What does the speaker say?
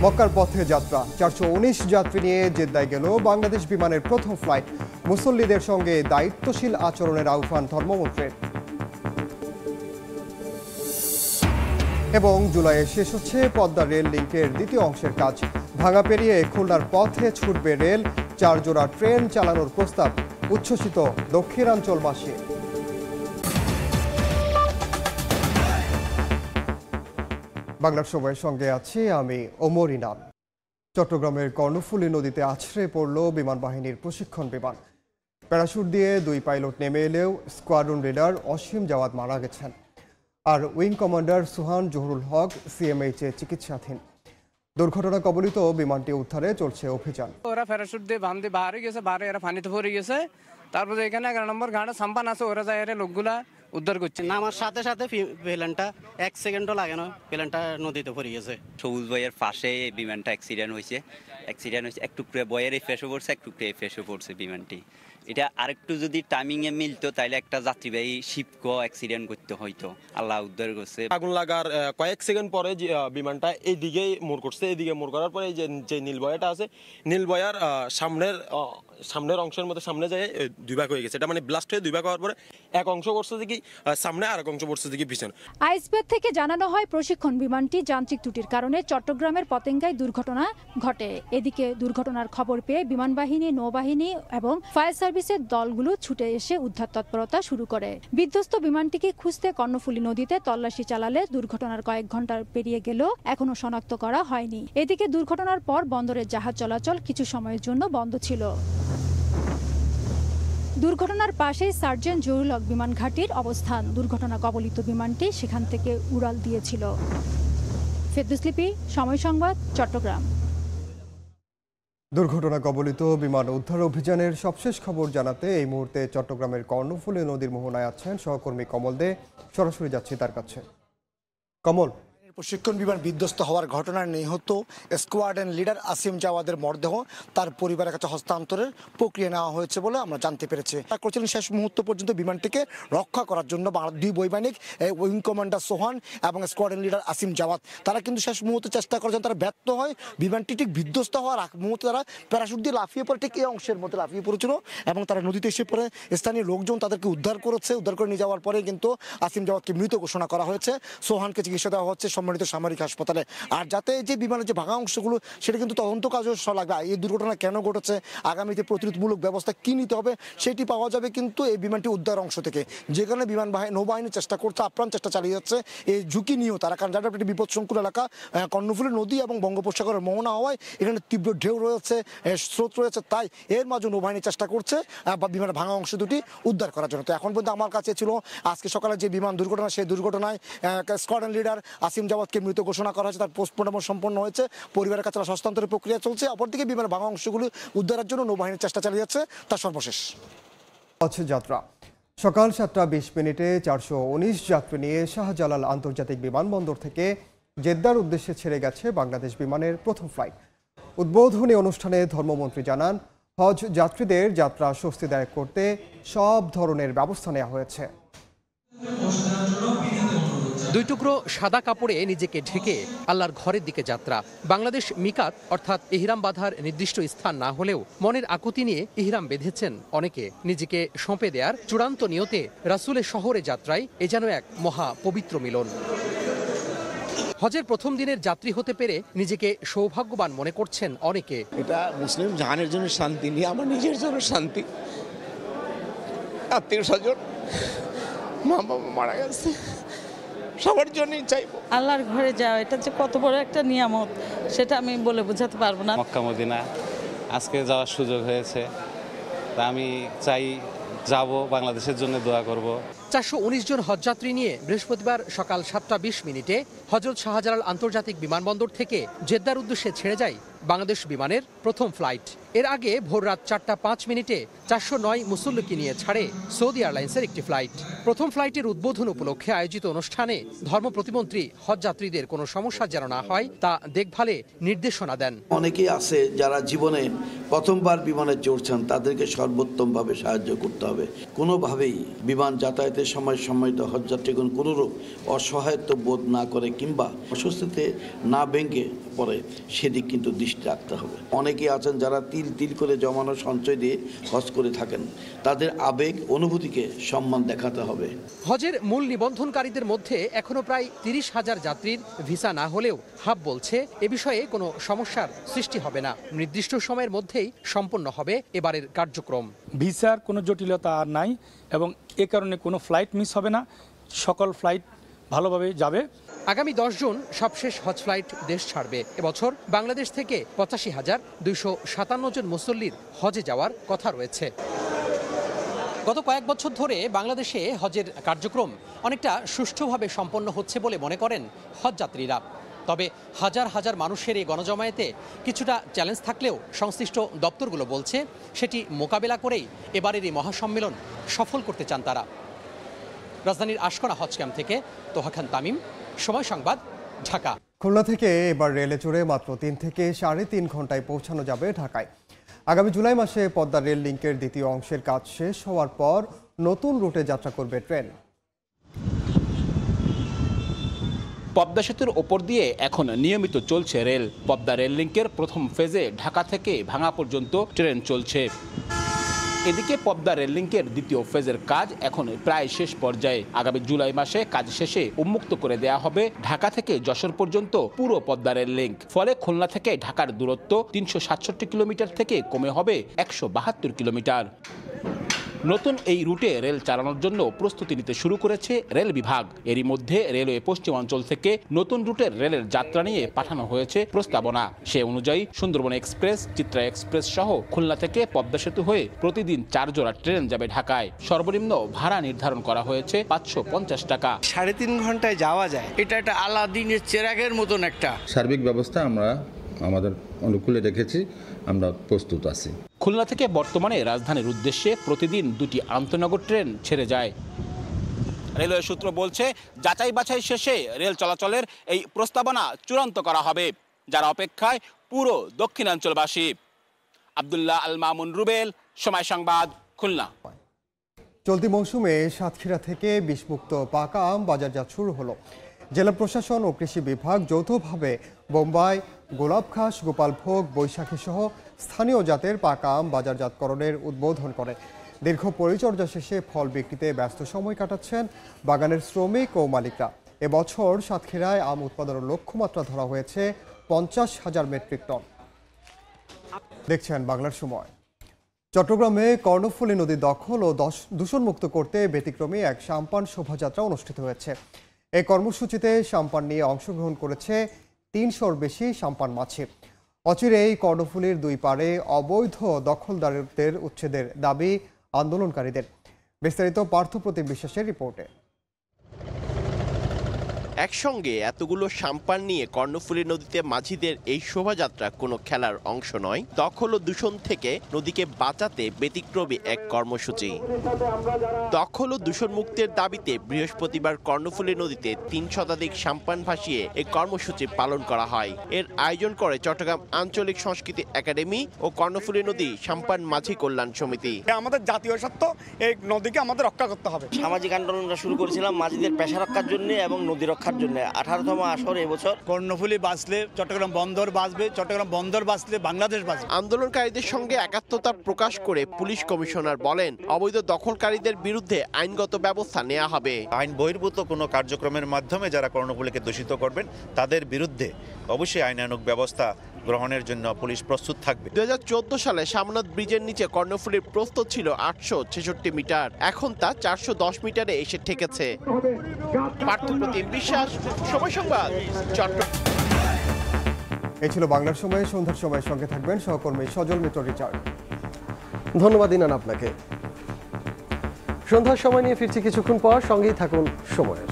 মক্কার পথে যাত্রা 419 যাত্রী নিয়ে জেদ্দায় গেল বাংলাদেশ বিমানের প্রথম ফ্লাইট। মুসল্লিদের সঙ্গে দায়িত্বশীল আচরণের আহ্বান ধর্মমন্ত্রীর। এবং জুলাইয়ে শেষ হচ্ছে পদ্মা রেল লিংকের দ্বিতীয় অংশের কাজ। ভাঙা পেরিয়ে খুলনার পথে ছুটবে রেল, 4 জোড়া ট্রেন চালানোর প্রস্তাব। উচ্ছ্বসিত দক্ষিণাঞ্চলবাসী। বাংলার সময়ের সঙ্গে আছি আমি ওমর ইনাম। চট্টগ্রামের কর্ণফুলী নদীতে আছড়ে পড়ল বিমান বাহিনীর প্রশিক্ষণ বিমান। প্যারাশুট দিয়ে 2 পাইলট নেমে এলেও স্কোয়াড্রন লিডার অসীম জাওয়াদ মারা গেছেন, আর উইং কমান্ডার সুহান জহুরুল হক সিএমএইচে চিকিৎসাধীন। দুর্ঘটনা কবলিত বিমানটি উদ্ধারে চলছে অভিযান। ওরা প্যারাশুট দিয়ে বাম দিয়ে বাইরে গেছে, বাইরে এরা পানিতে পড়ে গেছে। তারপরে এখানে 11 নম্বর ঘাটে সাম্পান আছে, ওরা যায় লোকগুলা উদ্ধার করছে। না, আমার সাথে সাথে প্লেনটা 1 সেকেন্ডও লাগে না, প্লেনটা নদীতে পড়ে গেছে। সবুজ বয়ের পাশে বিমানটা অ্যাক্সিডেন্ট হয়েছে। একটু করে বয়ের ফেসও পড়ছে, একটু করে ফেসও পড়ছে বিমানটি। এটা আরেকটু যদি টাইমিংয়ে মিলতো তাহলে একটা যাত্রীবাহী শিপকেও অ্যাক্সিডেন্ট করতে হয়তো। আল্লাহ উদ্ধার করছে। আগুন লাগার কয়েক সেকেন্ড পরে বিমানটা এইদিকে মোড় করছে। এইদিকে মোড় করার পরে যে নীলবয়াটা আছে, নীলবয়ার সামনের অংশের মধ্যে সামনে যায় 2 ভাগ হয়ে গেছে। এটা মানে ব্লাস্ট হয়ে 2 ভাগ হওয়ার পরে এক অংশ পড়ছে দেখি সামনে, আর এক অংশ পড়ছে দেখি পিছনে। আইসব্যাগ থেকে জানানো হয় প্রশিক্ষণ বিমানটি যান্ত্রিক ত্রুটির কারণে চট্টগ্রামের পতেঙ্গায় দুর্ঘটনা ঘটে। এদিকে দুর্ঘটনার খবর পেয়ে বিমান বাহিনী, নৌবাহিনী এবং ফায়ার সার্ভিসের দলগুলো ছুটে এসে উদ্ধার তৎপরতা শুরু করে। বিধ্বস্ত বিমানটিকে খুঁজতে কর্ণফুলী নদীতে তল্লাশি চালালে দুর্ঘটনার কয়েক ঘন্টা পেরিয়ে গেলেও এখনো শনাক্ত করা হয়নি। এদিকে দুর্ঘটনার পর বন্দরের জাহাজ চলাচল কিছু সময়ের জন্য বন্ধ ছিল। দুর্ঘটনার পাশেই সার্জেন্ট জহুরুল হক বিমান ঘাঁটির অবস্থান। দুর্ঘটনা কবলিত বিমানটি সেখান থেকে উড়াল দিয়েছিল। ফেরদৌস লিপি, সময় সংবাদ, চট্টগ্রাম। দুর্ঘটনা কবলিত বিমান উদ্ধার অভিযানের সবশেষ খবর জানাতে এই মুহূর্তে চট্টগ্রামের কর্ণফুলী নদীর মোহনায় আছেন সহকর্মী কমল দে। সরাসরি যাচ্ছি তার কাছে। কমল, প্রশিক্ষণ বিমান বিধ্বস্ত হওয়ার ঘটনায় নিহত স্কোয়াড্রন লিডার আসিম জাওয়াদের মরদেহ তার পরিবারের কাছে হস্তান্তরের প্রক্রিয়া নেওয়া হয়েছে বলে আমরা জানতে পেরেছি। তারা করছিলেন শেষ মুহূর্ত পর্যন্ত বিমানটিকে রক্ষা করার জন্য 2 বৈমানিক, উইং কমান্ডার সোহান এবং স্কোয়াড্রন লিডার আসিম জাওয়াদ। তারা কিন্তু শেষ মুহূর্তে চেষ্টা করেছেন, তারা ব্যর্থ হয়। বিমানটি ঠিক বিধ্বস্ত হওয়ার আগ মুহূর্তে তারা প্যারাশুট দিয়ে লাফিয়ে পড়ে, ঠিক এই অংশের মধ্যে লাফিয়ে পড়েছিল এবং তারা নদীতে এসে পড়ে স্থানীয় লোকজন তাদেরকে উদ্ধার করেছে। উদ্ধার করে নিয়ে যাওয়ার পরে কিন্তু আসিম জাওয়াদকে মৃত ঘোষণা করা হয়েছে। সোহানকে চিকিৎসা দেওয়া হচ্ছে সম্মানিত সামরিক হাসপাতালে। আর যাতে যে বিমানের যে ভাঙা অংশগুলো সেটা কিন্তু তদন্ত কাজও লাগবে। এই দুর্ঘটনা কেন ঘটেছে, আগামীতে প্রতিরোধমূলক ব্যবস্থা কি নিতে হবে সেটি পাওয়া যাবে কিন্তু এই বিমানটি উদ্ধার অংশ থেকে। যেখানে নৌবাহিনী চেষ্টা করছে, আপ্রাণ চেষ্টা চালিয়ে যাচ্ছে এই ঝুঁকি নিয়েও তারা, কারণ যারা একটি বিপদসংকুল এলাকা, কর্ণফুলী নদী এবং বঙ্গোপসাগরের মোহনা হওয়ায় এখানে তীব্র ঢেউ রয়েছে, স্রোত রয়েছে। তাই এর মাঝে নৌবাহিনী চেষ্টা করছে বিমানের ভাঙা অংশ দুটি উদ্ধার করার জন্য। তো এখন পর্যন্ত আমার কাছে ছিল আজকে সকালে যে বিমান দুর্ঘটনা, সেই দুর্ঘটনায় স্কোয়াড্রন লিডার আসিম জাওয়াদকে মৃত ঘোষণা করা হয়েছে। তার পোস্টমর্টম সম্পন্ন হয়েছে, পরিবারের কাছে হস্তান্তরের প্রক্রিয়া চলছে। অপরদিকে বিমানের ভাঙা অংশগুলো উদ্ধারের জন্য নৌবাহিনীর চেষ্টা চালিয়ে যাচ্ছে। তার সর্বশেষ যাত্রা সকাল 7:20 419 যাত্রী নিয়ে শাহজালাল আন্তর্জাতিক বিমানবন্দর থেকে জেদ্দার উদ্দেশ্যে ছেড়ে গেছে বাংলাদেশ বিমানের প্রথম ফ্লাইট। উদ্বোধনী অনুষ্ঠানে ধর্মমন্ত্রী জানান, হজ যাত্রীদের যাত্রা স্বস্তিদায়ক করতে সব ধরনের ব্যবস্থা নেওয়া হয়েছে। 2 টুকরো সাদা কাপড়ে নিজেকে ঢেকে আল্লাহর ঘরের দিকে যাত্রা। বাংলাদেশ মিকাত অর্থাৎ ইহরাম বাঁধার নির্দিষ্ট স্থান না হলেও মনের আকুতি নিয়ে ইহরাম বেঁধেছেন অনেকে। নিজেকে সঁপে দেওয়ার চূড়ান্ত নিয়তে রাসূলের শহরে যাত্রায় এ যেন এক মহা পবিত্র মিলন। হজের প্রথম দিনের যাত্রী হতে পেরে নিজেকে সৌভাগ্যবান মনে করছেন অনেকে। এটা মুসলিম জাহানের জন্য শান্তি নিয়ে আমার নিজের জন্য শান্তি। আত্মীয় স্বজন, মা বাবা মারা গেছে, সবার জন্যই চাইবো। আল্লাহর ঘরে যাওয়া এটা যে কত বড় একটা নিয়ামত সেটা আমি বলে বোঝাতে পারবো না। মক্কা মদিনা আজকে যাওয়ার সুযোগ হয়েছে, তা আমি চাই যাব, বাংলাদেশের জন্য দোয়া করব। 419 জন হজযাত্রী নিয়ে বৃহস্পতিবার সকাল 7:20 হজরত শাহজালাল আন্তর্জাতিক বিমানবন্দর থেকে জেদ্দার উদ্দেশ্যে ছেড়ে যায় বাংলাদেশ বিমানের প্রথম ফ্লাইট। এর আগে ভোর রাত 4টা 5 মিনিটে 409 মুসল্লিকে নিয়ে ছাড়ে সৌদি এয়ারলাইন্সের একটি ফ্লাইট। প্রথম ফ্লাইটের উদ্বোধন উপলক্ষে আয়োজিত অনুষ্ঠানে ধর্ম প্রতিমন্ত্রী হজযাত্রীদের কোনো সমস্যা যেন না হয় তা দেখভালে নির্দেশনা দেন। অনেকেই আছে যারা জীবনে প্রথমবার বিমানে চড়ছেন, তাদেরকে সর্বোত্তমভাবে সাহায্য করতে হবে। কোনোভাবেই বিমান যাতায়াতের সময় সম্মানিত হজযাত্রীগণ কোনোরূপ অসহায়ত্ব বোধ না করে কিংবা অস্বস্তিতে না ভেঙে পড়ে সেদিক কিন্তু দৃষ্টি রাখতে হবে। অনেকেই আছেন যারা তিল তিল করে জমানো সঞ্চয় দিয়ে হজ করে থাকেন, তাদের আবেগ অনুভূতিকে সম্মান দেখাতে হবে। হজের মূল নিবন্ধনকারীদের মধ্যে এখনো প্রায় 30,000 যাত্রীর ভিসা না হলেও হাব বলছে এ বিষয়ে কোনো সমস্যার সৃষ্টি হবে না। নির্দিষ্ট সময়ের মধ্যেই সম্পন্ন হবে এবারের কার্যক্রম। ভিসার কোনো জটিলতা আর নাই এবং এ কারণে কোনো ফ্লাইট মিস হবে না, সকল ফ্লাইট ভালোভাবে যাবে। আগামী 10 জুন সবশেষ হজ ফ্লাইট দেশ ছাড়বে। এবছর বাংলাদেশ থেকে 85,257 জন মুসল্লির হজে যাওয়ার কথা রয়েছে। গত কয়েক বছর ধরে বাংলাদেশে হজের কার্যক্রম অনেকটা সুষ্ঠুভাবে সম্পন্ন হচ্ছে বলে মনে করেন হজযাত্রীরা। তবে হাজার হাজার মানুষের এই গণজমায়েতে কিছুটা চ্যালেঞ্জ থাকলেও সংশ্লিষ্ট দপ্তরগুলো বলছে সেটি মোকাবেলা করেই এবারের এই মহাসম্মেলন সফল করতে চান তারা। রাজধানীর আশকোনা হজ ক্যাম্প থেকে তোহা খান তামিম, সময় সংবাদ, ঢাকা। খুলনা থেকে এবার রেলে চড়ে মাত্র 3 থেকে 3.5 ঘন্টায় পৌঁছানো যাবে ঢাকায়। আগামী জুলাই মাসে পদ্মা রেল লিঙ্কের দ্বিতীয় অংশের কাজ শেষ হওয়ার পর নতুন রুটে যাত্রা করবে ট্রেন। পদ্মা সেতুর ওপর দিয়ে এখন নিয়মিত চলছে রেল। পদ্মা রেল লিঙ্কের প্রথম ফেজে ঢাকা থেকে ভাঙা পর্যন্ত ট্রেন চলছে। এদিকে পদ্মা রেল লিঙ্কের দ্বিতীয় ফেজের কাজ এখন প্রায় শেষ পর্যায়ে। আগামী জুলাই মাসে কাজ শেষে উন্মুক্ত করে দেয়া হবে ঢাকা থেকে যশোর পর্যন্ত পুরো পদ্মা রেল লিঙ্ক। ফলে খুলনা থেকে ঢাকার দূরত্ব 367 কিলোমিটার থেকে কমে হবে 172 কিলোমিটার। নতুন এই রুটে রেল চালানোর জন্য প্রস্তুতি নিতে শুরু করেছে রেল বিভাগ। এরই মধ্যে রেলওয়ে পশ্চিমাঞ্চল থেকে নতুন রুটের রেলের যাত্রা নিয়ে পাঠানো হয়েছে প্রস্তাবনা। সে অনুযায়ী সুন্দরবন এক্সপ্রেস, চিত্রা এক্সপ্রেস সহ খুলনা থেকে পদ্মা সেতু হয়ে প্রতিদিন 4 জোড়া ট্রেন যাবে ঢাকায়। সর্বনিম্ন ভাড়া নির্ধারণ করা হয়েছে 550 টাকা। 3.5 ঘন্টায় যাওয়া যায়, এটা একটা আলাদিনের চেরাগের মতন একটা সার্বিক ব্যবস্থা আমরা আমাদের অনুকূলে রেখেছি, আমরা প্রস্তুত আছি। খুলনা থেকে বর্তমানে রাজধানীর উদ্দেশ্যে প্রতিদিন 2টি আন্তনগর ট্রেন ছেড়ে যায়। রেলওয়ে সূত্র বলছে যাচাই বাছাই শেষে রেল চলাচলের এই প্রস্তাবনা চূড়ান্ত করা হবে, যার অপেক্ষায় পুরো দক্ষিণাঞ্চলবাসী। আব্দুল্লাহ আল মামুন রুবেল, সময় সংবাদ, খুলনা। চলতি মৌসুমে সাতক্ষীরা থেকে বিষমুক্ত পাকা আম বাজারজাত শুরু হলো। জেলা প্রশাসন ও কৃষি বিভাগ যৌথভাবে বোম্বাই, গোলাপখাস, গোপালভোগ, বৈশাখী সহ স্থানীয় জাতের পাকা আম বাজারজাতকরণের উদ্বোধন করে। দীর্ঘ পরিচর্যা শেষে ফল বিক্রিতে ব্যস্ত সময় কাটাচ্ছেন বাগানের শ্রমিক ও মালিকরা। এবছর সাতক্ষীরায় আম উৎপাদনের লক্ষ্যমাত্রা ধরা হয়েছে 50,000 মেট্রিক টন। দেখছেন বাংলার সময়। চট্টগ্রামে কর্ণফুলী নদী দখল ও দূষণমুক্ত করতে ব্যতিক্রমী এক সাম্পান শোভাযাত্রা অনুষ্ঠিত হয়েছে। এই কর্মসূচিতে সাম্পান নিয়ে অংশগ্রহণ করেছে 300-র বেশি সাম্পান মাছি। অচিরেই কর্ণফুলীর 2 পাড়ে অবৈধ দখলদারদের উচ্ছেদের দাবি আন্দোলনকারীদের। বিস্তারিত পার্থপ্রতিম বিশ্বাসের রিপোর্টে। একসঙ্গে এতগুলো সাম্পান নিয়ে কর্ণফুলী নদীতে মাঝিদের এই শোভাযাত্রা কোনো খেলার অংশ নয়, দখল ও দূষণ থেকে নদীকে বাঁচাতে ব্যতিক্রমী এক কর্মসূচি। দখল ও দূষণ মুক্তের দাবিতে বৃহস্পতিবার কর্ণফুলী নদীতে 3 শতাধিক সাম্পান ভাসিয়ে এই কর্মসূচি পালন করা হয়। এর আয়োজন করে চট্টগ্রাম আঞ্চলিক সংস্কৃতি একাডেমি ও কর্ণফুলী নদী সাম্পান মাঝি কল্যাণ সমিতি। আমাদের জাতীয় স্বার্থ, এই নদীকে আমাদের রক্ষা করতে হবে। সামাজিক আন্দোলনটা শুরু করেছিলাম মাঝিদের পেশা রক্ষার জন্য এবং নদী রক্ষার জন্য। 18তম আসর এবছর। কর্ণফুলী বাঁচলে চট্টগ্রাম বন্দর বাঁচবে, চট্টগ্রাম বন্দর বাঁচলে বাংলাদেশ বাঁচবে। আন্দোলনকারীদের সঙ্গে একাত্মতা প্রকাশ করে পুলিশ কমিশনার বলেন, অবৈধ দখলকারীদের বিরুদ্ধে আইনগত ব্যবস্থা নেওয়া হবে। আইন বহির্ভূত কোনো কার্যক্রমের মাধ্যমে যারা কর্ণফুলীকে দূষিত করবেন তাদের বিরুদ্ধে অবশ্যই আইনানুগ ব্যবস্থা গ্রহণের জন্য পুলিশ প্রস্তুত থাকবে। 2014 সালে শামনাদ ব্রিজের নিচে কর্ণফুলীর প্রস্থ ছিল 866 মিটার, এখন তা 410 মিটারে এসে ঠেকেছে। পার্থপ্রতিম বিশ্বাস, সময় সংবাদ, চট্টগ্রাম। এই ছিল বাংলার সময়। সন্ধ্যার সময়ের সঙ্গে থাকবেন সহকর্মী সজল মিত্র রিচার্ড। ধন্যবাদ ইনান আপনাকে। সন্ধ্যার সময় নিয়ে ফিরছি কিছুক্ষণ পর, সঙ্গেই থাকুন সময়ের।